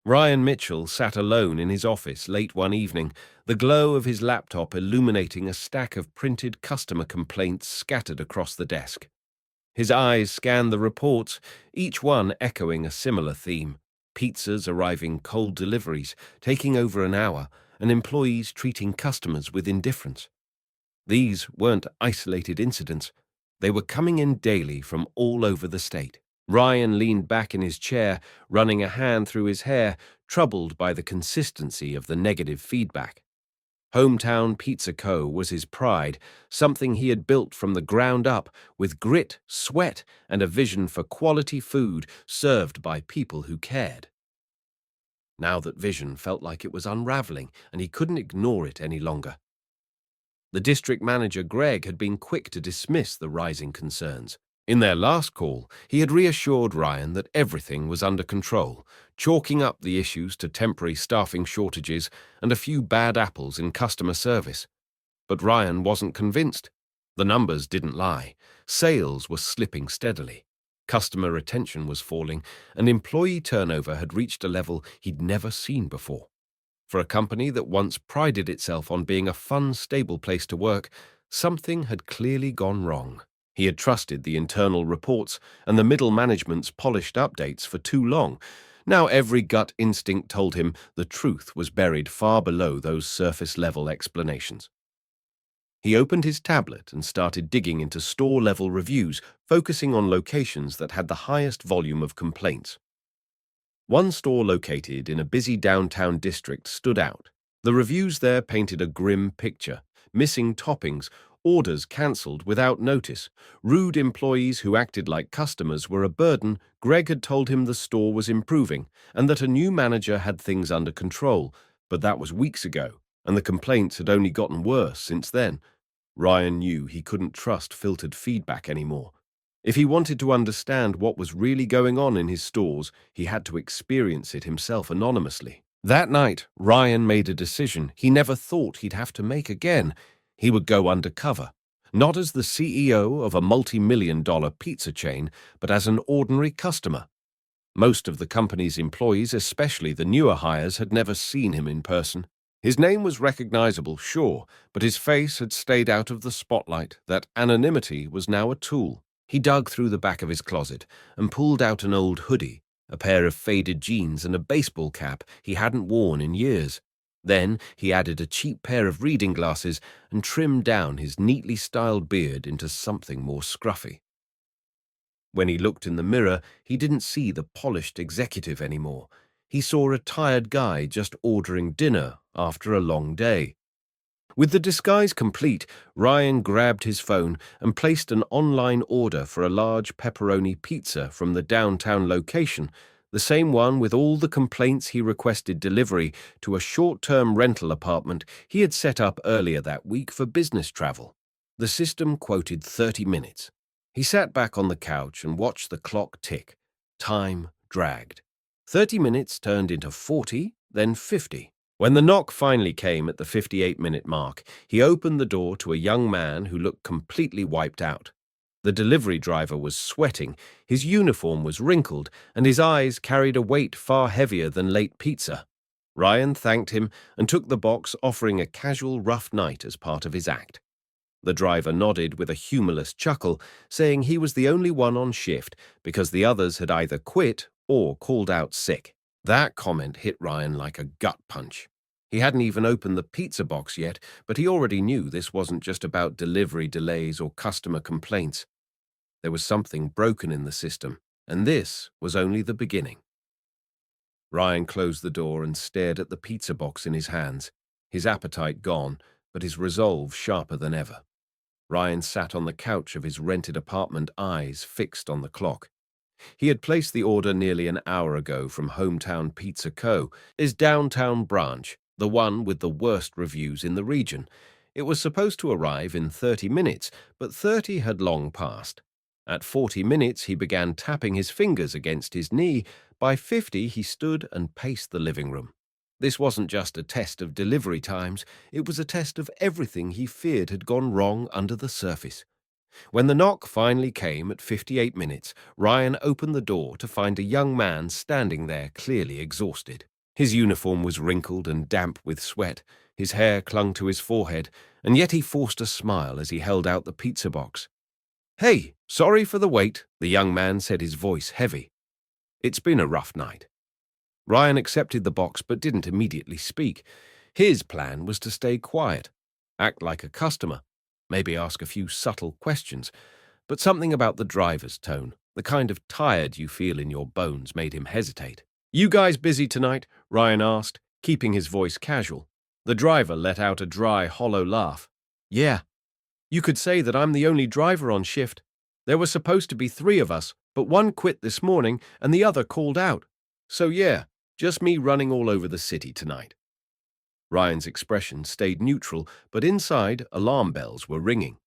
Ryan Mitchell sat alone in his office late one evening, the glow of his laptop illuminating a stack of printed customer complaints scattered across the desk. His eyes scanned the reports, each one echoing a similar theme: pizzas arriving cold deliveries, taking over an hour, and employees treating customers with indifference. These weren't isolated incidents. They were coming in daily from all over the state. Ryan leaned back in his chair, running a hand through his hair, troubled by the consistency of the negative feedback. Hometown Pizza Co. was his pride, something he had built from the ground up with grit, sweat, and a vision for quality food served by people who cared. Now that vision felt like it was unraveling, and he couldn't ignore it any longer. The district manager, Greg, had been quick to dismiss the rising concerns. In their last call, he had reassured Ryan that everything was under control, chalking up the issues to temporary staffing shortages and a few bad apples in customer service. But Ryan wasn't convinced. The numbers didn't lie. Sales were slipping steadily. Customer retention was falling, and employee turnover had reached a level he'd never seen before. For a company that once prided itself on being a fun, stable place to work, something had clearly gone wrong. He had trusted the internal reports and the middle management's polished updates for too long. Now every gut instinct told him the truth was buried far below those surface-level explanations. He opened his tablet and started digging into store-level reviews, focusing on locations that had the highest volume of complaints. One store located in a busy downtown district stood out. The reviews there painted a grim picture: missing toppings, orders cancelled without notice, rude employees who acted like customers were a burden. Greg had told him the store was improving and that a new manager had things under control, but that was weeks ago, and the complaints had only gotten worse since then. Ryan knew he couldn't trust filtered feedback anymore. If he wanted to understand what was really going on in his stores, he had to experience it himself anonymously. That night, Ryan made a decision he never thought he'd have to make again. He would go undercover, not as the CEO of a multi-million-dollar pizza chain, but as an ordinary customer. Most of the company's employees, especially the newer hires, had never seen him in person. His name was recognizable, sure, but his face had stayed out of the spotlight. That anonymity was now a tool. He dug through the back of his closet and pulled out an old hoodie, a pair of faded jeans, and a baseball cap he hadn't worn in years. Then he added a cheap pair of reading glasses and trimmed down his neatly styled beard into something more scruffy. When he looked in the mirror, he didn't see the polished executive anymore. He saw a tired guy just ordering dinner after a long day. With the disguise complete, Ryan grabbed his phone and placed an online order for a large pepperoni pizza from the downtown location, the same one with all the complaints he requested delivery to a short-term rental apartment he had set up earlier that week for business travel. The system quoted 30 minutes. He sat back on the couch and watched the clock tick. Time dragged. 30 minutes turned into 40, then 50. When the knock finally came at the 58-minute mark, he opened the door to a young man who looked completely wiped out. The delivery driver was sweating, his uniform was wrinkled, and his eyes carried a weight far heavier than late pizza. Ryan thanked him and took the box, offering a casual rough night as part of his act. The driver nodded with a humorless chuckle, saying he was the only one on shift because the others had either quit or called out sick. That comment hit Ryan like a gut punch. He hadn't even opened the pizza box yet, but he already knew this wasn't just about delivery delays or customer complaints. There was something broken in the system, and this was only the beginning. Ryan closed the door and stared at the pizza box in his hands, his appetite gone, but his resolve sharper than ever. Ryan sat on the couch of his rented apartment, eyes fixed on the clock. He had placed the order nearly an hour ago from Hometown Pizza Co., his downtown branch, the one with the worst reviews in the region. It was supposed to arrive in 30 minutes, but 30 had long passed. At 40 minutes, he began tapping his fingers against his knee. By 50, he stood and paced the living room. This wasn't just a test of delivery times, it was a test of everything he feared had gone wrong under the surface. When the knock finally came at 58 minutes, Ryan opened the door to find a young man standing there, clearly exhausted. His uniform was wrinkled and damp with sweat, his hair clung to his forehead, and yet he forced a smile as he held out the pizza box. "Hey, sorry for the wait," the young man said, his voice heavy. "It's been a rough night." Ryan accepted the box but didn't immediately speak. His plan was to stay quiet, act like a customer, maybe ask a few subtle questions, but something about the driver's tone, the kind of tired you feel in your bones, made him hesitate. "You guys busy tonight?" Ryan asked, keeping his voice casual. The driver let out a dry, hollow laugh. "Yeah. You could say that I'm the only driver on shift. There were supposed to be 3 of us, but one quit this morning and the other called out. So yeah, just me running all over the city tonight." Ryan's expression stayed neutral, but inside, alarm bells were ringing.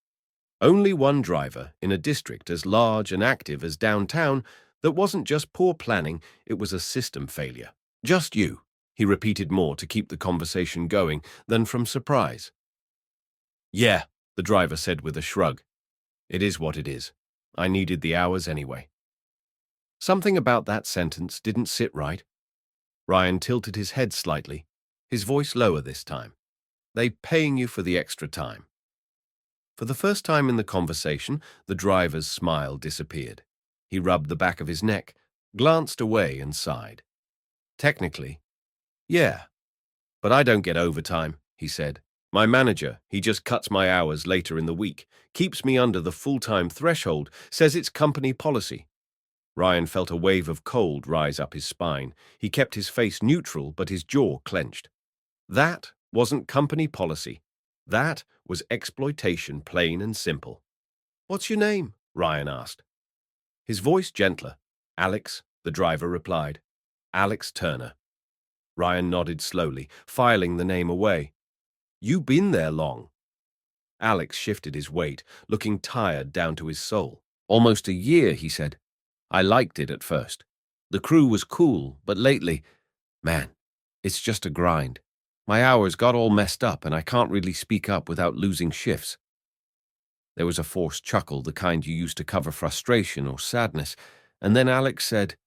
Only one driver in a district as large and active as downtown. That wasn't just poor planning, it was a system failure. "Just you," he repeated, more to keep the conversation going than from surprise. "Yeah," the driver said with a shrug. "It is what it is. I needed the hours anyway." Something about that sentence didn't sit right. Ryan tilted his head slightly, his voice lower this time. "They paying you for the extra time." For the first time in the conversation, the driver's smile disappeared. He rubbed the back of his neck, glanced away and sighed. "Technically, yeah, but I don't get overtime," he said. "My manager, he just cuts my hours later in the week, keeps me under the full-time threshold, says it's company policy." Ryan felt a wave of cold rise up his spine. He kept his face neutral, but his jaw clenched. That wasn't company policy. That was exploitation, plain and simple. "What's your name?" Ryan asked. His voice gentler. "Alex," the driver replied. "Alex Turner." Ryan nodded slowly, filing the name away. "You been there long?" Alex shifted his weight, looking tired down to his soul. "Almost a year," he said. "I liked it at first. The crew was cool, but lately, man, it's just a grind. My hours got all messed up and I can't really speak up without losing shifts." There was a forced chuckle, the kind you use to cover frustration or sadness, and then Alex said,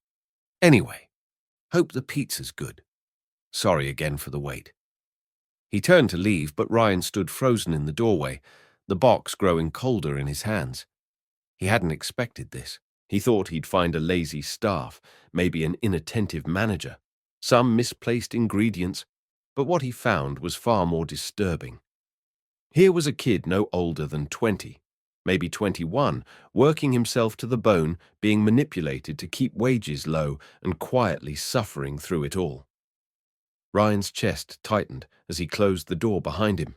"Anyway, hope the pizza's good. Sorry again for the wait." He turned to leave, but Ryan stood frozen in the doorway, the box growing colder in his hands. He hadn't expected this. He thought he'd find a lazy staff, maybe an inattentive manager, some misplaced ingredients, but what he found was far more disturbing. Here was a kid no older than 20, maybe 21, working himself to the bone, being manipulated to keep wages low and quietly suffering through it all. Ryan's chest tightened as he closed the door behind him.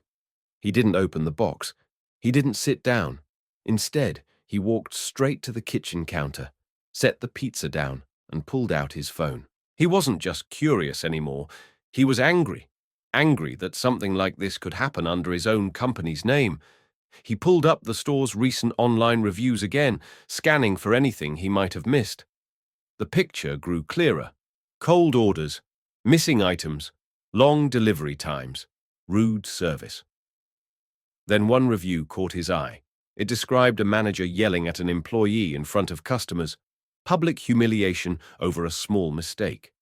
He didn't open the box. He didn't sit down. Instead, he walked straight to the kitchen counter, set the pizza down, and pulled out his phone. He wasn't just curious anymore. He was angry. Angry that something like this could happen under his own company's name. He pulled up the store's recent online reviews again, scanning for anything he might have missed. The picture grew clearer. Cold orders, missing items, long delivery times, rude service. Then one review caught his eye. It described a manager yelling at an employee in front of customers, public humiliation over a small mistake.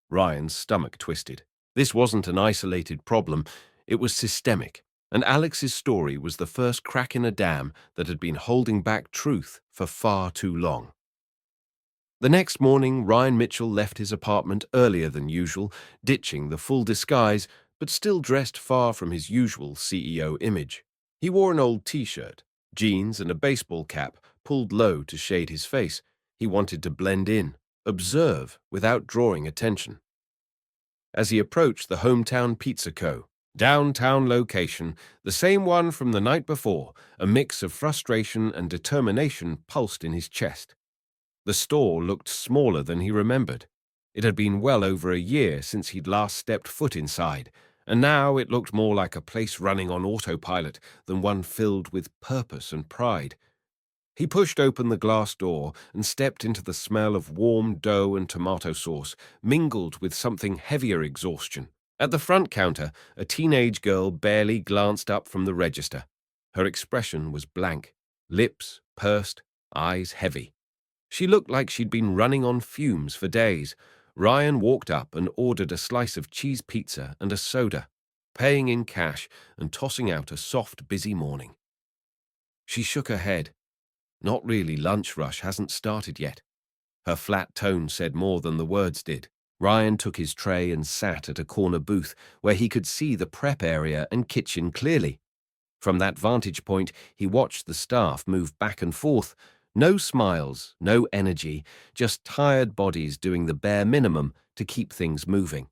Ryan's stomach twisted. This wasn't an isolated problem, it was systemic, and Alex's story was the first crack in a dam that had been holding back truth for far too long. The next morning, Ryan Mitchell left his apartment earlier than usual, ditching the full disguise, but still dressed far from his usual CEO image. He wore an old t-shirt, jeans, and a baseball cap pulled low to shade his face. He wanted to blend in, observe, without drawing attention. As he approached the Hometown Pizza Co., downtown location, the same one from the night before, a mix of frustration and determination pulsed in his chest. The store looked smaller than he remembered. It had been well over a year since he'd last stepped foot inside, and now it looked more like a place running on autopilot than one filled with purpose and pride. He pushed open the glass door and stepped into the smell of warm dough and tomato sauce, mingled with something heavier exhaustion. At the front counter, a teenage girl barely glanced up from the register. Her expression was blank, lips pursed, eyes heavy. She looked like she'd been running on fumes for days. Ryan walked up and ordered a slice of cheese pizza and a soda, paying in cash and tossing out a soft, busy morning. She shook her head. Not really, lunch rush hasn't started yet. Her flat tone said more than the words did. Ryan took his tray and sat at a corner booth where he could see the prep area and kitchen clearly. From that vantage point, he watched the staff move back and forth. No smiles, no energy, just tired bodies doing the bare minimum to keep things moving.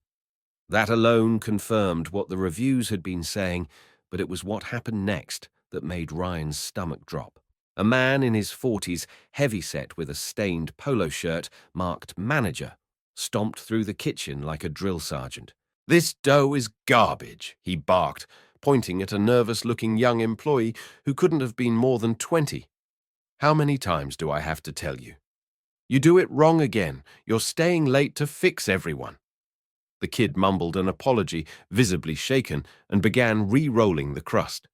That alone confirmed what the reviews had been saying, but it was what happened next that made Ryan's stomach drop. A man in his 40s, heavy-set with a stained polo shirt marked manager, stomped through the kitchen like a drill sergeant. "This dough is garbage," he barked, pointing at a nervous-looking young employee who couldn't have been more than 20. "How many times do I have to tell you? You do it wrong again. You're staying late to fix everyone." The kid mumbled an apology, visibly shaken, and began re-rolling the crust.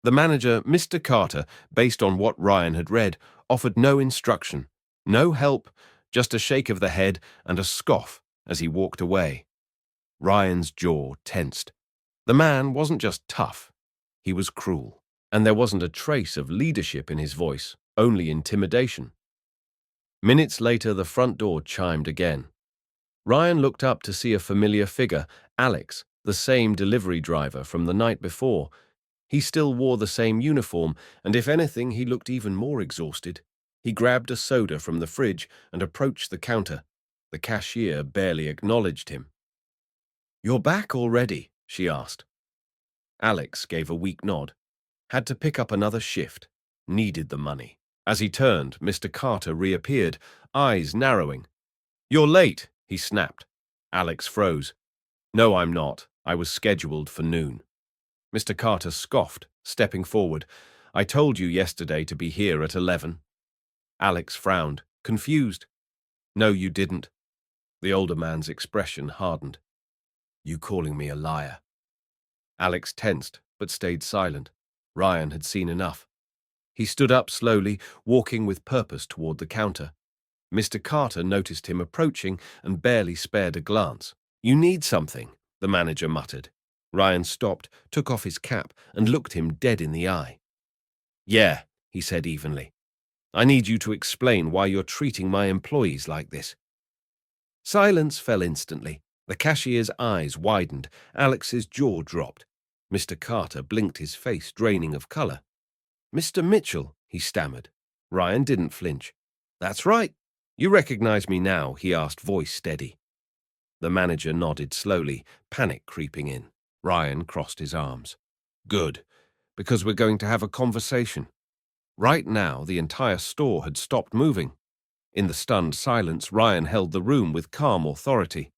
The manager, Mr. Carter, based on what Ryan had read, offered no instruction, no help, just a shake of the head and a scoff as he walked away. Ryan's jaw tensed. The man wasn't just tough, he was cruel, and there wasn't a trace of leadership in his voice, only intimidation. Minutes later, the front door chimed again. Ryan looked up to see a familiar figure, Alex, the same delivery driver from the night before. He still wore the same uniform, and if anything, he looked even more exhausted. He grabbed a soda from the fridge and approached the counter. The cashier barely acknowledged him. "You're back already?" she asked. Alex gave a weak nod. Had to pick up another shift. Needed the money. As he turned, Mr. Carter reappeared, eyes narrowing. "You're late," he snapped. Alex froze. "No, I'm not. I was scheduled for noon." Mr. Carter scoffed, stepping forward. "I told you yesterday to be here at 11. Alex frowned, confused. "No, you didn't." The older man's expression hardened. "You calling me a liar?" Alex tensed, but stayed silent. Ryan had seen enough. He stood up slowly, walking with purpose toward the counter. Mr. Carter noticed him approaching and barely spared a glance. "You need something," the manager muttered. Ryan stopped, took off his cap, and looked him dead in the eye. "Yeah," he said evenly. "I need you to explain why you're treating my employees like this." Silence fell instantly. The cashier's eyes widened. Alex's jaw dropped. Mr. Carter blinked, his face draining of color. "Mr. Mitchell," he stammered. Ryan didn't flinch. "That's right. You recognize me now?" he asked, voice steady. The manager nodded slowly, panic creeping in. Ryan crossed his arms. "Good, because we're going to have a conversation." Right now, the entire store had stopped moving. In the stunned silence, Ryan held the room with calm authority.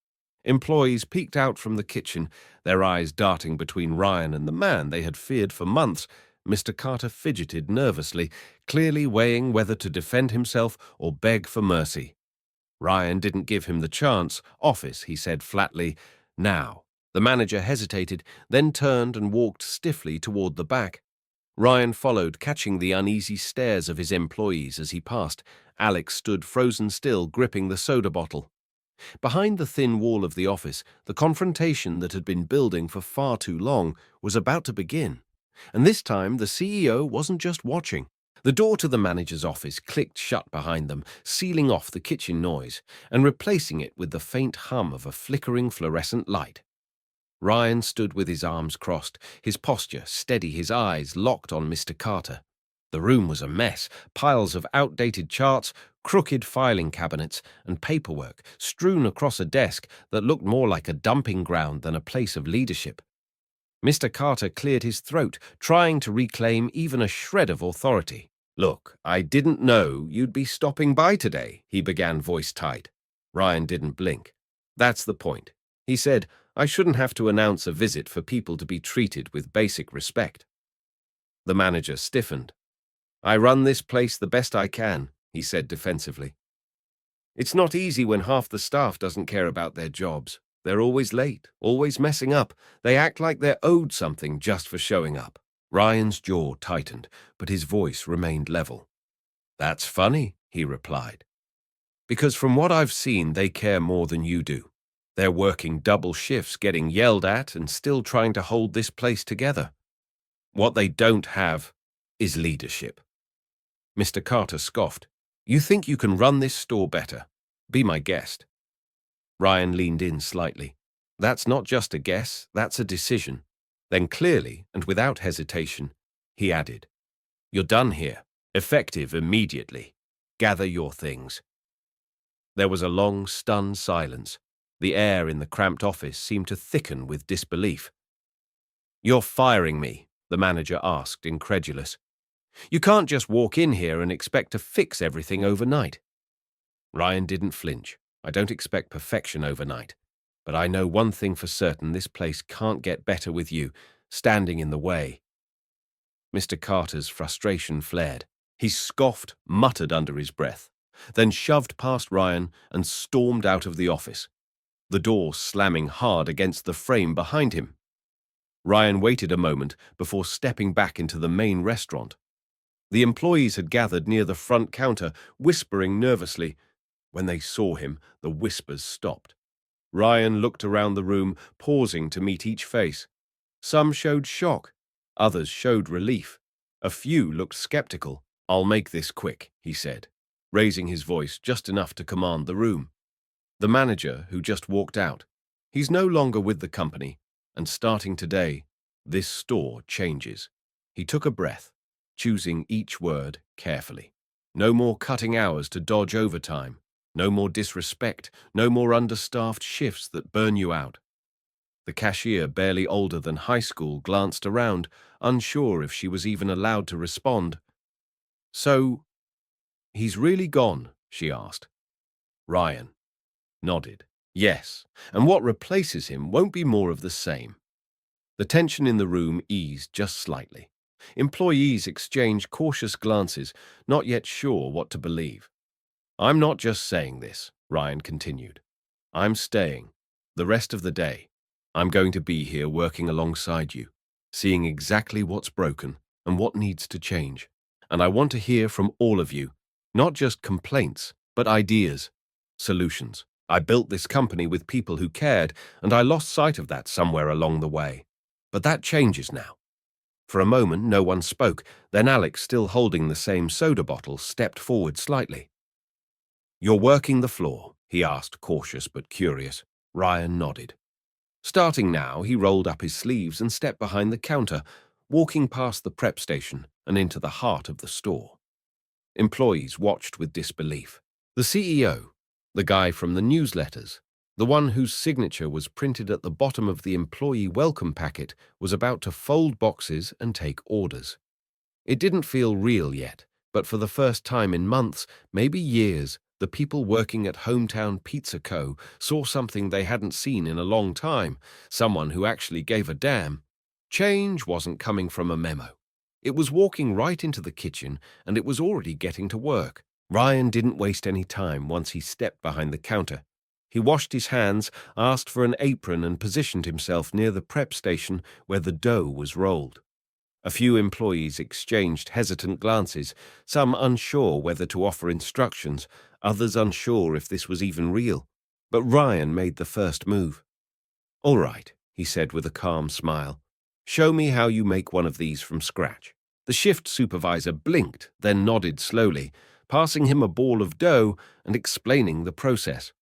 Employees peeked out from the kitchen, their eyes darting between Ryan and the man they had feared for months. Mr. Carter fidgeted nervously, clearly weighing whether to defend himself or beg for mercy. Ryan didn't give him the chance. "Office," he said flatly. "Now." The manager hesitated, then turned and walked stiffly toward the back. Ryan followed, catching the uneasy stares of his employees as he passed. Alex stood frozen still, gripping the soda bottle. Behind the thin wall of the office, the confrontation that had been building for far too long was about to begin. And this time, the CEO wasn't just watching. The door to the manager's office clicked shut behind them, sealing off the kitchen noise and replacing it with the faint hum of a flickering fluorescent light. Ryan stood with his arms crossed, his posture steady, his eyes locked on Mr. Carter. The room was a mess, piles of outdated charts, crooked filing cabinets, and paperwork strewn across a desk that looked more like a dumping ground than a place of leadership. Mr. Carter cleared his throat, trying to reclaim even a shred of authority. "Look, I didn't know you'd be stopping by today," he began, voice tight. Ryan didn't blink. "That's the point," he said. "I shouldn't have to announce a visit for people to be treated with basic respect." The manager stiffened. "I run this place the best I can," he said defensively. "It's not easy when half the staff doesn't care about their jobs. They're always late, always messing up. They act like they're owed something just for showing up." Ryan's jaw tightened, but his voice remained level. "That's funny," he replied. Because from what I've seen, they care more than you do. They're working double shifts, getting yelled at, and still trying to hold this place together. What they don't have is leadership. Mr. Carter scoffed. You think you can run this store better? Be my guest. Ryan leaned in slightly. That's not just a guess, that's a decision. Then clearly, and without hesitation, he added, You're done here. Effective immediately. Gather your things. There was a long, stunned silence. The air in the cramped office seemed to thicken with disbelief. You're firing me, the manager asked, incredulous. You can't just walk in here and expect to fix everything overnight. Ryan didn't flinch. I don't expect perfection overnight. But I know one thing for certain, this place can't get better with you standing in the way. Mr. Carter's frustration flared. He scoffed, muttered under his breath, then shoved past Ryan and stormed out of the office, the door slamming hard against the frame behind him. Ryan waited a moment before stepping back into the main restaurant. The employees had gathered near the front counter, whispering nervously. When they saw him, the whispers stopped. Ryan looked around the room, pausing to meet each face. Some showed shock, others showed relief. A few looked skeptical. I'll make this quick, he said, raising his voice just enough to command the room. The manager, who just walked out, he's no longer with the company, and starting today, this store changes. He took a breath, choosing each word carefully. No more cutting hours to dodge overtime. No more disrespect. No more understaffed shifts that burn you out. The cashier, barely older than high school, glanced around, unsure if she was even allowed to respond. So, he's really gone, she asked. Ryan nodded. Yes, and what replaces him won't be more of the same. The tension in the room eased just slightly. Employees exchanged cautious glances, not yet sure what to believe. I'm not just saying this, Ryan continued. I'm staying. The rest of the day, I'm going to be here working alongside you, seeing exactly what's broken and what needs to change. And I want to hear from all of you, not just complaints, but ideas, solutions. I built this company with people who cared, and I lost sight of that somewhere along the way. But that changes now. For a moment, no one spoke. Then Alex, still holding the same soda bottle, stepped forward slightly. You're working the floor, he asked, cautious but curious. Ryan nodded. Starting now, he rolled up his sleeves and stepped behind the counter, walking past the prep station and into the heart of the store. Employees watched with disbelief. The CEO, the guy from the newsletters, the one whose signature was printed at the bottom of the employee welcome packet, was about to fold boxes and take orders. It didn't feel real yet, but for the first time in months, maybe years, the people working at Hometown Pizza Co. saw something they hadn't seen in a long time, someone who actually gave a damn. Change wasn't coming from a memo. It was walking right into the kitchen, and it was already getting to work. Ryan didn't waste any time once he stepped behind the counter. He washed his hands, asked for an apron, and positioned himself near the prep station where the dough was rolled. A few employees exchanged hesitant glances, some unsure whether to offer instructions, others unsure if this was even real. But Ryan made the first move. All right, he said with a calm smile. Show me how you make one of these from scratch. The shift supervisor blinked, then nodded slowly, passing him a ball of dough and explaining the process.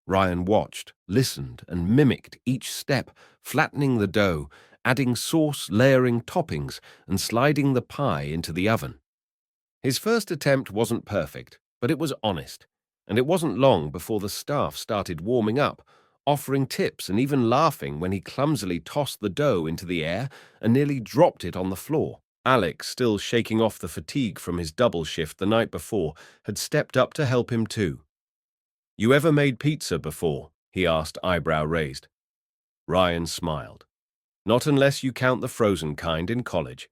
Ryan watched, listened, and mimicked each step, flattening the dough, adding sauce, layering toppings, and sliding the pie into the oven. His first attempt wasn't perfect, but it was honest, and it wasn't long before the staff started warming up, offering tips and even laughing when he clumsily tossed the dough into the air and nearly dropped it on the floor. Alex, still shaking off the fatigue from his double shift the night before, had stepped up to help him too. You ever made pizza before? He asked, eyebrow raised. Ryan smiled. Not unless you count the frozen kind in college.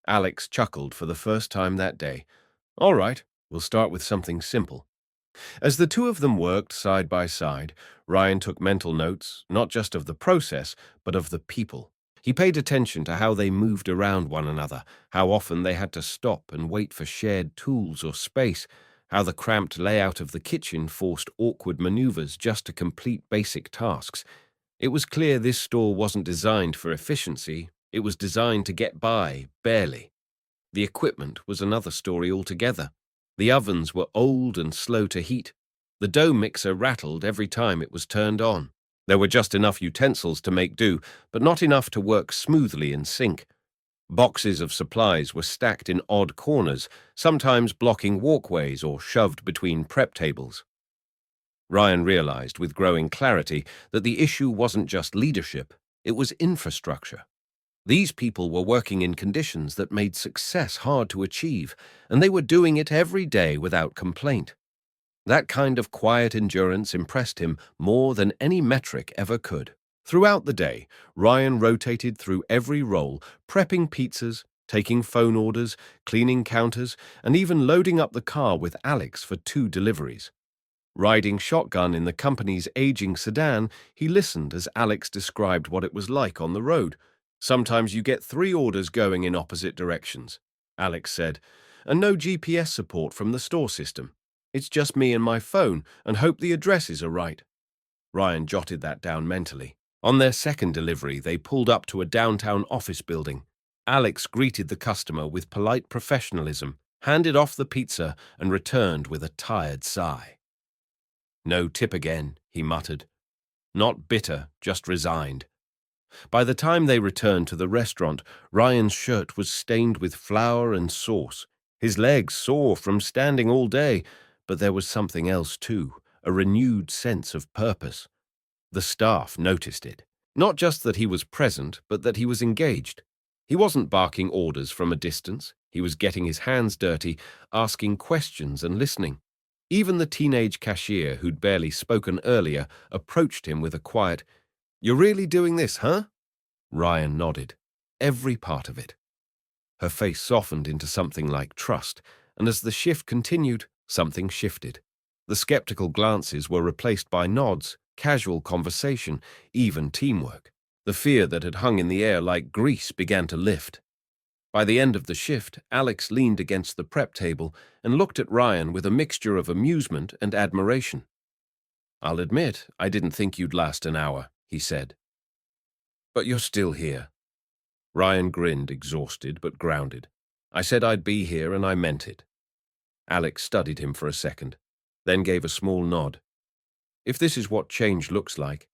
Alex chuckled for the first time that day. All right, we'll start with something simple. As the two of them worked side by side, Ryan took mental notes, not just of the process, but of the people. He paid attention to how they moved around one another, how often they had to stop and wait for shared tools or space, how the cramped layout of the kitchen forced awkward maneuvers just to complete basic tasks. It was clear this store wasn't designed for efficiency, it was designed to get by, barely. The equipment was another story altogether. The ovens were old and slow to heat. The dough mixer rattled every time it was turned on. There were just enough utensils to make do, but not enough to work smoothly in sync. Boxes of supplies were stacked in odd corners, sometimes blocking walkways or shoved between prep tables. Ryan realized with growing clarity that the issue wasn't just leadership, it was infrastructure. These people were working in conditions that made success hard to achieve, and they were doing it every day without complaint. That kind of quiet endurance impressed him more than any metric ever could. Throughout the day, Ryan rotated through every role, prepping pizzas, taking phone orders, cleaning counters, and even loading up the car with Alex for 2 deliveries. Riding shotgun in the company's aging sedan, he listened as Alex described what it was like on the road. "Sometimes you get 3 orders going in opposite directions," Alex said, "and no GPS support from the store system. It's just me and my phone, and hope the addresses are right." Ryan jotted that down mentally. On their second delivery, they pulled up to a downtown office building. Alex greeted the customer with polite professionalism, handed off the pizza, and returned with a tired sigh. "No tip again," he muttered. Not bitter, just resigned. By the time they returned to the restaurant, Ryan's shirt was stained with flour and sauce. His legs sore from standing all day, but there was something else too, a renewed sense of purpose. The staff noticed it. Not just that he was present, but that he was engaged. He wasn't barking orders from a distance. He was getting his hands dirty, asking questions and listening. Even the teenage cashier, who'd barely spoken earlier, approached him with a quiet, "You're really doing this, huh?" Ryan nodded. Every part of it. Her face softened into something like trust, and as the shift continued, something shifted. The skeptical glances were replaced by nods, casual conversation, even teamwork. The fear that had hung in the air like grease began to lift. By the end of the shift, Alex leaned against the prep table and looked at Ryan with a mixture of amusement and admiration. "I'll admit, I didn't think you'd last an hour," he said. "But you're still here." Ryan grinned, exhausted but grounded. "I said I'd be here and I meant it." Alex studied him for a second, then gave a small nod. "If this is what change looks like,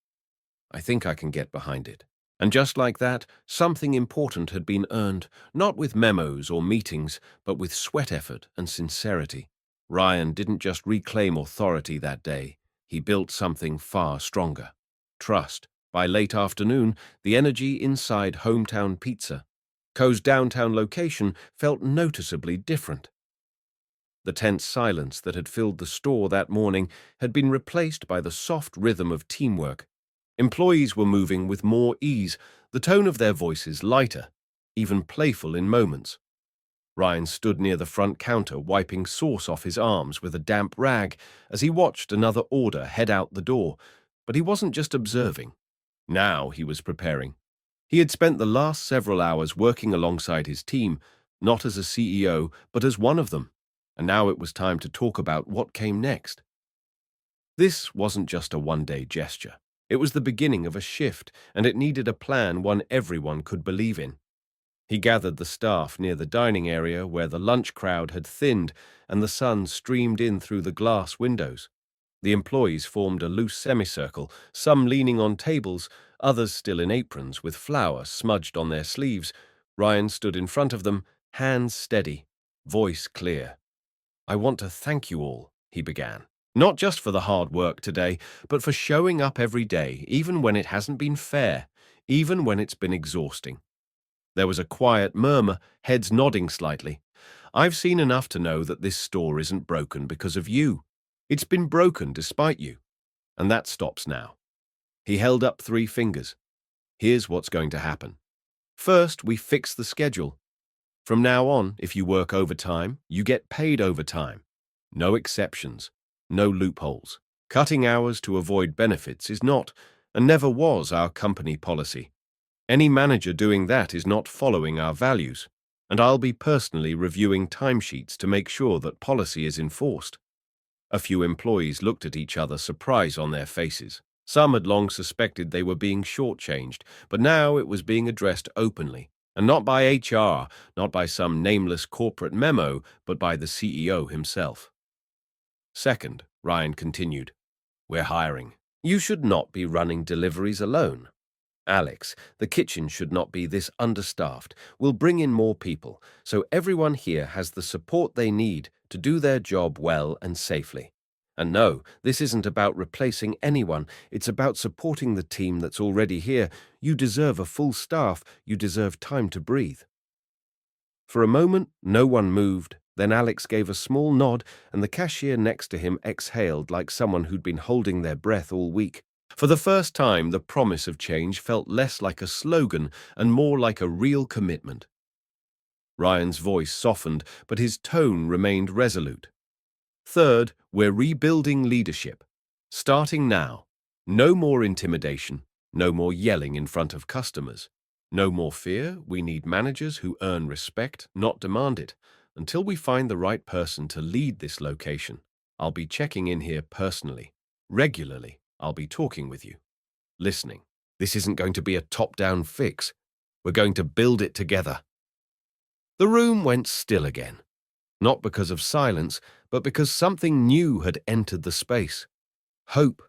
I think I can get behind it." And just like that, something important had been earned, not with memos or meetings, but with sweat effort and sincerity. Ryan didn't just reclaim authority that day, he built something far stronger. Trust. By late afternoon, the energy inside Hometown Pizza, Co's downtown location, felt noticeably different. The tense silence that had filled the store that morning had been replaced by the soft rhythm of teamwork. Employees were moving with more ease, the tone of their voices lighter, even playful in moments. Ryan stood near the front counter, wiping sauce off his arms with a damp rag as he watched another order head out the door. But he wasn't just observing. Now he was preparing. He had spent the last several hours working alongside his team, not as a CEO, but as one of them. And now it was time to talk about what came next. This wasn't just a one-day gesture. It was the beginning of a shift, and it needed a plan one everyone could believe in. He gathered the staff near the dining area where the lunch crowd had thinned and the sun streamed in through the glass windows. The employees formed a loose semicircle, some leaning on tables, others still in aprons with flour smudged on their sleeves. Ryan stood in front of them, hands steady, voice clear. "I want to thank you all," he began. "Not just for the hard work today, but for showing up every day, even when it hasn't been fair, even when it's been exhausting." There was a quiet murmur, heads nodding slightly. "I've seen enough to know that this store isn't broken because of you. It's been broken despite you. And that stops now." He held up 3 fingers. "Here's what's going to happen. First, we fix the schedule. From now on, if you work overtime, you get paid overtime. No exceptions. No loopholes. Cutting hours to avoid benefits is not, and never was, our company policy. Any manager doing that is not following our values, and I'll be personally reviewing timesheets to make sure that policy is enforced. A few employees looked at each other, surprise on their faces. Some had long suspected they were being shortchanged, but now it was being addressed openly, and not by HR, not by some nameless corporate memo, but by the CEO himself. Second, Ryan continued, we're hiring. You should not be running deliveries alone. Alex, the kitchen should not be this understaffed. We'll bring in more people, so everyone here has the support they need to do their job well and safely. And no, this isn't about replacing anyone. It's about supporting the team that's already here. You deserve a full staff. You deserve time to breathe. For a moment, no one moved. Then Alex gave a small nod, and the cashier next to him exhaled like someone who'd been holding their breath all week. For the first time, the promise of change felt less like a slogan and more like a real commitment. Ryan's voice softened, but his tone remained resolute. Third, we're rebuilding leadership. Starting now. No more intimidation, no more yelling in front of customers. No more fear. We need managers who earn respect, not demand it. Until we find the right person to lead this location, I'll be checking in here personally. Regularly, I'll be talking with you. Listening. This isn't going to be a top-down fix. We're going to build it together. The room went still again. Not because of silence, but because something new had entered the space. Hope.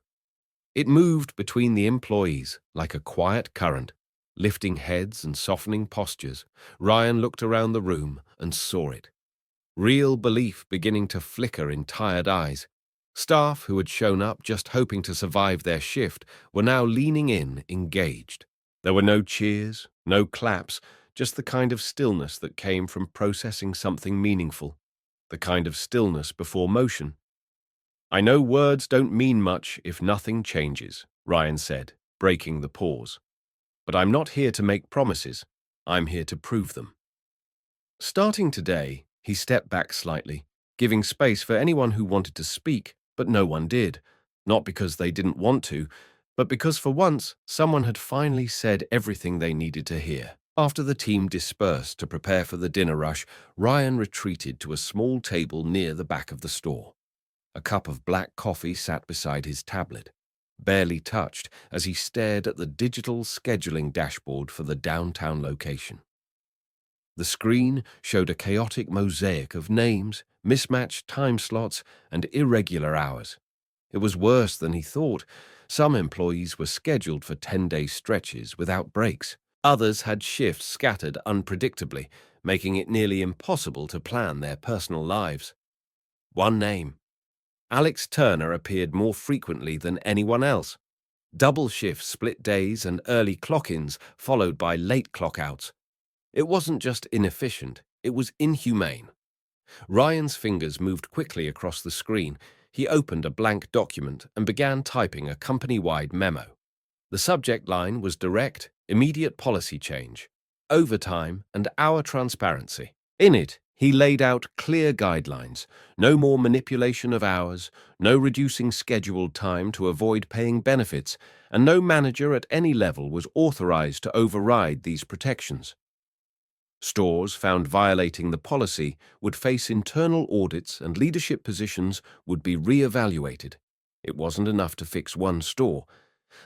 It moved between the employees like a quiet current, lifting heads and softening postures. Ryan looked around the room and saw it. Real belief beginning to flicker in tired eyes. Staff who had shown up just hoping to survive their shift were now leaning in, engaged. There were no cheers, no claps, just the kind of stillness that came from processing something meaningful, the kind of stillness before motion. I know words don't mean much if nothing changes, Ryan said, breaking the pause. But I'm not here to make promises. I'm here to prove them. Starting today, he stepped back slightly, giving space for anyone who wanted to speak, but no one did. Not because they didn't want to, but because for once, someone had finally said everything they needed to hear. After the team dispersed to prepare for the dinner rush, Ryan retreated to a small table near the back of the store. A cup of black coffee sat beside his tablet, barely touched as he stared at the digital scheduling dashboard for the downtown location. The screen showed a chaotic mosaic of names, mismatched time slots, and irregular hours. It was worse than he thought. Some employees were scheduled for 10-day stretches without breaks. Others had shifts scattered unpredictably, making it nearly impossible to plan their personal lives. One name. Alex Turner appeared more frequently than anyone else. Double shifts, split days, and early clock-ins, followed by late clock-outs. It wasn't just inefficient, it was inhumane. Ryan's fingers moved quickly across the screen. He opened a blank document and began typing a company-wide memo. The subject line was direct, immediate policy change, overtime, and hour transparency. In it, he laid out clear guidelines: no more manipulation of hours, no reducing scheduled time to avoid paying benefits, and no manager at any level was authorized to override these protections. Stores found violating the policy would face internal audits and leadership positions would be re-evaluated. It wasn't enough to fix one store.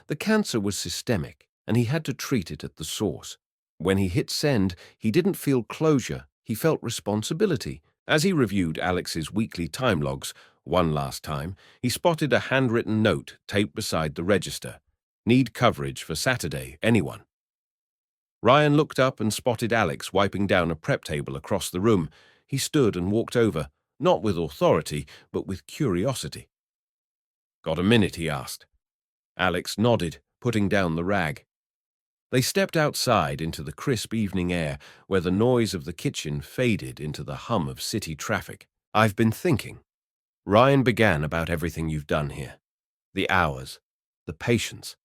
The cancer was systemic, and he had to treat it at the source. When he hit send, he didn't feel closure, he felt responsibility. As he reviewed Alex's weekly time logs one last time, he spotted a handwritten note taped beside the register. Need coverage for Saturday, anyone? Ryan looked up and spotted Alex wiping down a prep table across the room. He stood and walked over, not with authority, but with curiosity. Got a minute, he asked. Alex nodded, putting down the rag. They stepped outside into the crisp evening air, where the noise of the kitchen faded into the hum of city traffic. I've been thinking. Ryan began about everything you've done here. The hours, the patience,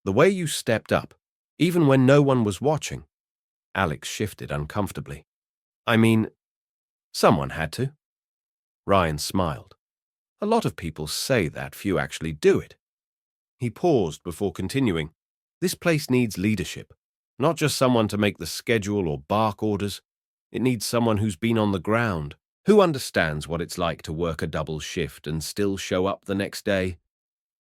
the way you stepped up, even when no one was watching. Alex shifted uncomfortably. I mean, someone had to. Ryan smiled. A lot of people say that, few actually do it. He paused before continuing. This place needs leadership, not just someone to make the schedule or bark orders. It needs someone who's been on the ground, Who understands what it's like to work a double shift and still show up the next day?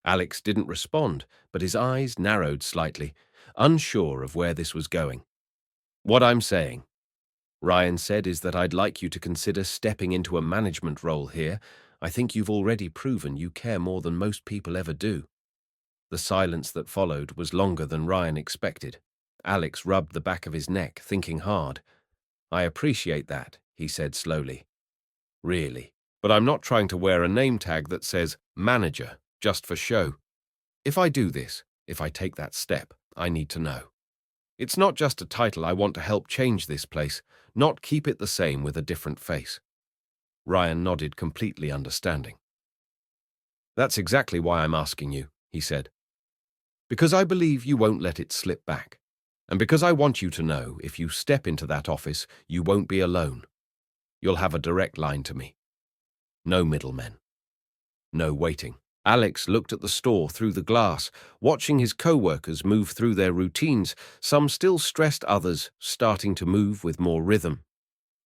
Alex didn't respond, but his eyes narrowed slightly, unsure of where this was going. What I'm saying, Ryan said, is that I'd like you to consider stepping into a management role here. I think you've already proven you care more than most people ever do. The silence that followed was longer than Ryan expected. Alex rubbed the back of his neck, thinking hard. I appreciate that, he said slowly. Really. But I'm not trying to wear a name tag that says manager just for show. If I do this, if I take that step, I need to know. It's not just a title. I want to help change this place, not keep it the same with a different face. Ryan nodded, completely understanding. That's exactly why I'm asking you, he said. Because I believe you won't let it slip back. And because I want you to know, if you step into that office, you won't be alone. You'll have a direct line to me. No middlemen. No waiting. Alex looked at the store through the glass, watching his co-workers move through their routines, some still stressed, others starting to move with more rhythm.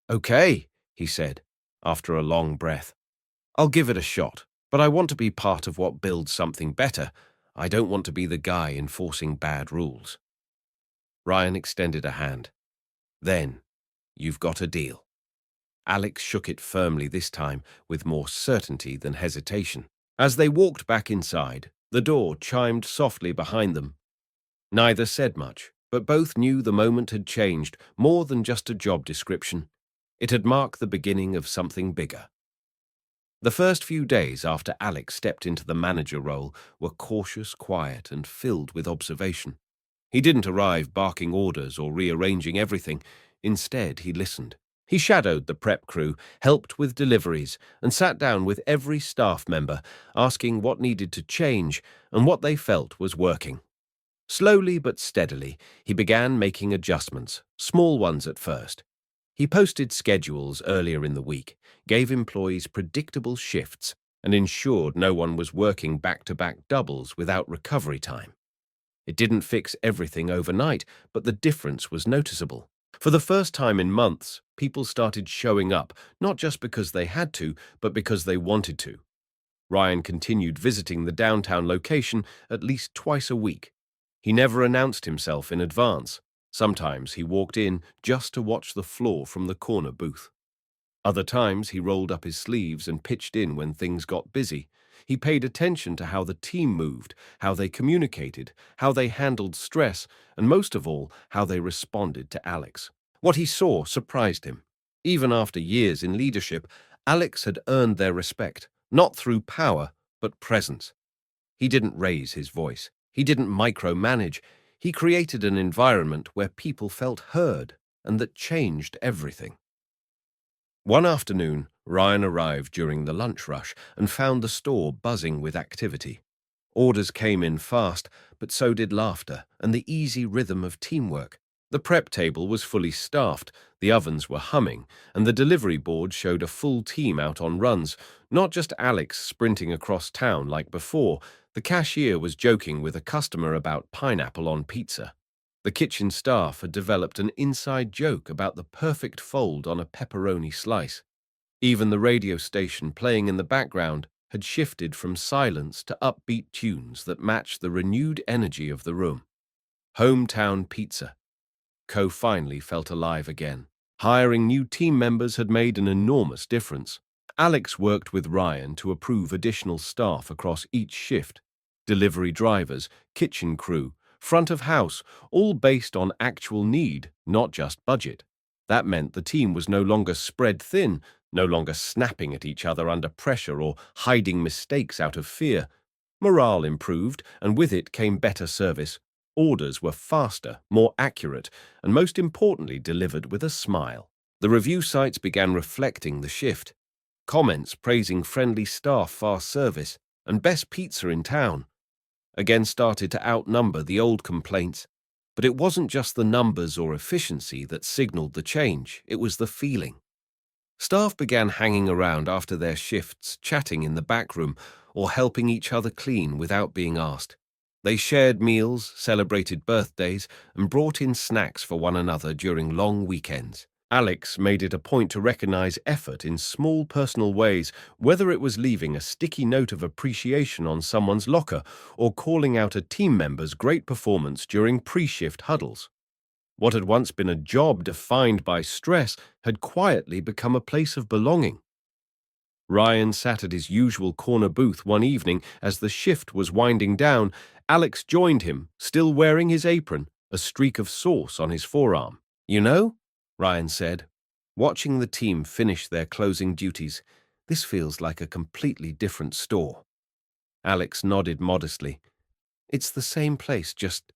Okay, he said, after a long breath. I'll give it a shot, but I want to be part of what builds something better. I don't want to be the guy enforcing bad rules. Ryan extended a hand. Then, you've got a deal. Alex shook it firmly this time, with more certainty than hesitation. As they walked back inside, the door chimed softly behind them. Neither said much, but both knew the moment had changed, more than just a job description. It had marked the beginning of something bigger. The first few days after Alex stepped into the manager role were cautious, quiet, and filled with observation. He didn't arrive barking orders or rearranging everything. Instead, he listened. He shadowed the prep crew, helped with deliveries, and sat down with every staff member, asking what needed to change and what they felt was working. Slowly but steadily, he began making adjustments, small ones at first. He posted schedules earlier in the week, gave employees predictable shifts, and ensured no one was working back-to-back doubles without recovery time. It didn't fix everything overnight, but the difference was noticeable. For the first time in months, people started showing up, not just because they had to, but because they wanted to. Ryan continued visiting the downtown location at least twice a week. He never announced himself in advance. Sometimes he walked in just to watch the floor from the corner booth. Other times he rolled up his sleeves and pitched in when things got busy. He paid attention to how the team moved, how they communicated, how they handled stress, and most of all, how they responded to Alex. What he saw surprised him. Even after years in leadership, Alex had earned their respect, not through power, but presence. He didn't raise his voice. He didn't micromanage. He created an environment where people felt heard, and that changed everything. One afternoon, Ryan arrived during the lunch rush and found the store buzzing with activity. Orders came in fast, but so did laughter and the easy rhythm of teamwork. The prep table was fully staffed, the ovens were humming, and the delivery board showed a full team out on runs, not just Alex sprinting across town like before. The cashier was joking with a customer about pineapple on pizza. The kitchen staff had developed an inside joke about the perfect fold on a pepperoni slice. Even the radio station playing in the background had shifted from silence to upbeat tunes that matched the renewed energy of the room. Hometown pizza. Co finally felt alive again. Hiring new team members had made an enormous difference. Alex worked with Ryan to approve additional staff across each shift. Delivery drivers, kitchen crew, front of house, all based on actual need, not just budget. That meant the team was no longer spread thin, no longer snapping at each other under pressure or hiding mistakes out of fear. Morale improved, and with it came better service. Orders were faster, more accurate, and most importantly delivered with a smile. The review sites began reflecting the shift. Comments praising friendly staff, fast service, and best pizza in town again started to outnumber the old complaints. But it wasn't just the numbers or efficiency that signaled the change, it was the feeling. Staff began hanging around after their shifts, chatting in the back room, or helping each other clean without being asked. They shared meals, celebrated birthdays, and brought in snacks for one another during long weekends. Alex made it a point to recognize effort in small personal ways, whether it was leaving a sticky note of appreciation on someone's locker or calling out a team member's great performance during pre-shift huddles. What had once been a job defined by stress had quietly become a place of belonging. Ryan sat at his usual corner booth one evening as the shift was winding down. Alex joined him, still wearing his apron, a streak of sauce on his forearm. "You know," Ryan said, watching the team finish their closing duties, "this feels like a completely different store." Alex nodded modestly. "It's the same place, just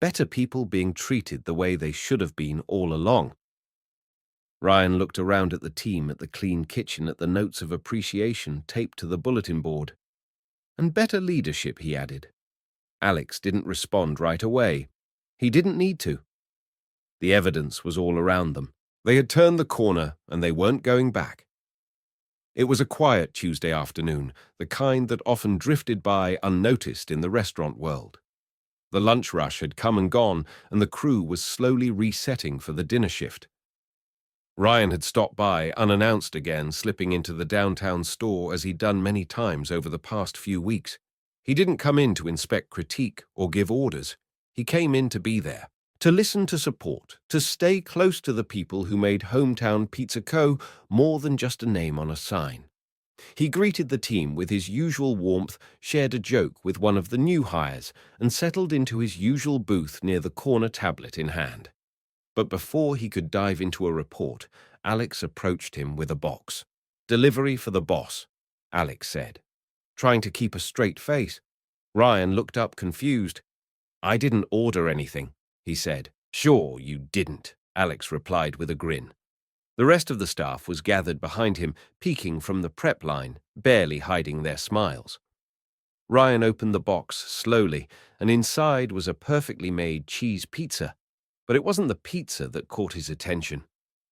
better people being treated the way they should have been all along." Ryan looked around at the team, at the clean kitchen, at the notes of appreciation taped to the bulletin board. "And better leadership," he added. Alex didn't respond right away. He didn't need to. The evidence was all around them. They had turned the corner, and they weren't going back. It was a quiet Tuesday afternoon, the kind that often drifted by unnoticed in the restaurant world. The lunch rush had come and gone, and the crew was slowly resetting for the dinner shift. Ryan had stopped by, unannounced again, slipping into the downtown store as he'd done many times over the past few weeks. He didn't come in to inspect critique or give orders. He came in to be there, to listen, to support, to stay close to the people who made Hometown Pizza Co. more than just a name on a sign. He greeted the team with his usual warmth, shared a joke with one of the new hires, and settled into his usual booth near the corner, tablet in hand. But before he could dive into a report, Alex approached him with a box. "Delivery for the boss," Alex said, trying to keep a straight face. Ryan looked up confused. "I didn't order anything," he said. "Sure you didn't," Alex replied with a grin. The rest of the staff was gathered behind him, peeking from the prep line, barely hiding their smiles. Ryan opened the box slowly, and inside was a perfectly made cheese pizza. But it wasn't the pizza that caught his attention.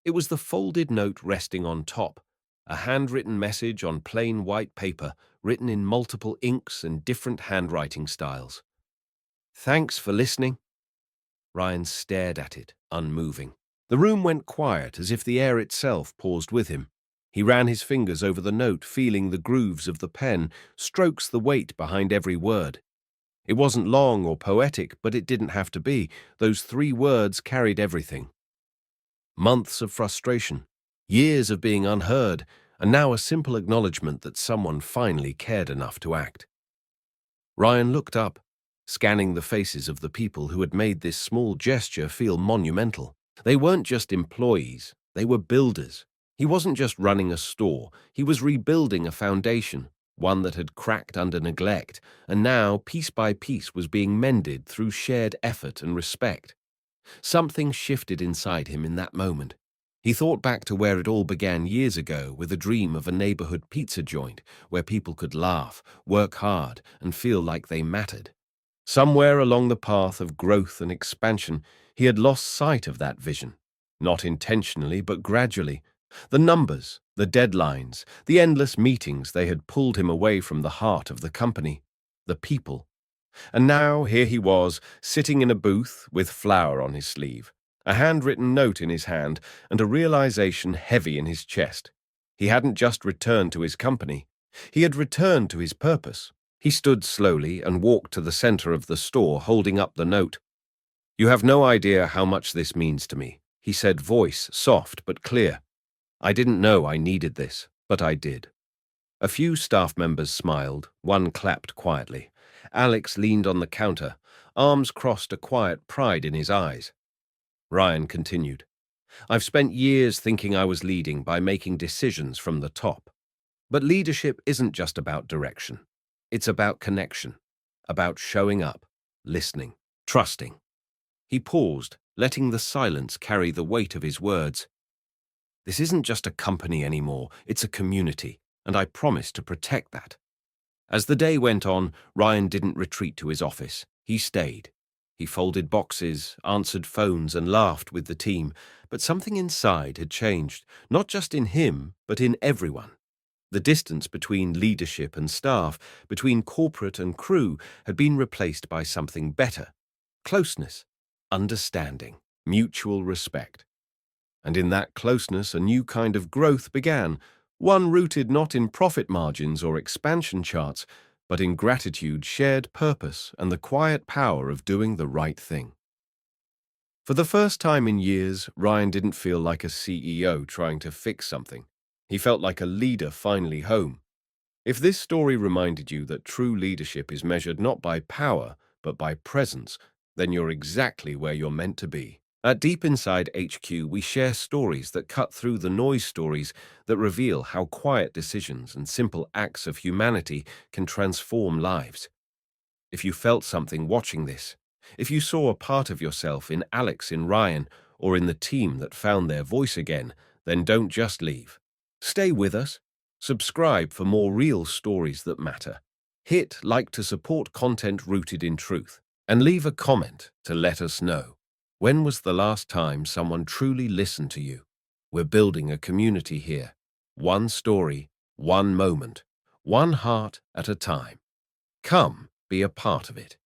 It was the folded note resting on top, a handwritten message on plain white paper, written in multiple inks and different handwriting styles. "Thanks for listening." Ryan stared at it, unmoving. The room went quiet, as if the air itself paused with him. He ran his fingers over the note, feeling the grooves of the pen, strokes the weight behind every word. It wasn't long or poetic, but it didn't have to be. Those 3 words carried everything. Months of frustration, years of being unheard, and now a simple acknowledgement that someone finally cared enough to act. Ryan looked up, scanning the faces of the people who had made this small gesture feel monumental. They weren't just employees, they were builders. He wasn't just running a store, he was rebuilding a foundation, one that had cracked under neglect, and now, piece by piece, was being mended through shared effort and respect. Something shifted inside him in that moment. He thought back to where it all began years ago, with a dream of a neighborhood pizza joint where people could laugh, work hard, and feel like they mattered. Somewhere along the path of growth and expansion, he had lost sight of that vision. Not intentionally, but gradually. The numbers, the deadlines, the endless meetings, they had pulled him away from the heart of the company, the people. And now here he was, sitting in a booth with flour on his sleeve, a handwritten note in his hand, and a realization heavy in his chest. He hadn't just returned to his company. He had returned to his purpose. He stood slowly and walked to the center of the store, holding up the note. "You have no idea how much this means to me," he said, voice soft but clear. "I didn't know I needed this, but I did." A few staff members smiled, one clapped quietly. Alex leaned on the counter, arms crossed, a quiet pride in his eyes. Ryan continued, "I've spent years thinking I was leading by making decisions from the top. But leadership isn't just about direction. It's about connection, about showing up, listening, trusting." He paused, letting the silence carry the weight of his words. "This isn't just a company anymore, it's a community, and I promise to protect that." As the day went on, Ryan didn't retreat to his office. He stayed. He folded boxes, answered phones, and laughed with the team. But something inside had changed, not just in him, but in everyone. The distance between leadership and staff, between corporate and crew, had been replaced by something better: closeness, understanding, mutual respect. And in that closeness, a new kind of growth began, one rooted not in profit margins or expansion charts, but in gratitude, shared purpose, and the quiet power of doing the right thing. For the first time in years, Ryan didn't feel like a CEO trying to fix something. He felt like a leader finally home. If this story reminded you that true leadership is measured not by power, but by presence, then you're exactly where you're meant to be. At Deep Inside HQ, we share stories that cut through the noise, stories that reveal how quiet decisions and simple acts of humanity can transform lives. If you felt something watching this, if you saw a part of yourself in Alex, in Ryan, or in the team that found their voice again, then don't just leave. Stay with us. Subscribe for more real stories that matter. Hit like to support content rooted in truth. And leave a comment to let us know. When was the last time someone truly listened to you? We're building a community here. One story, one moment, one heart at a time. Come, be a part of it.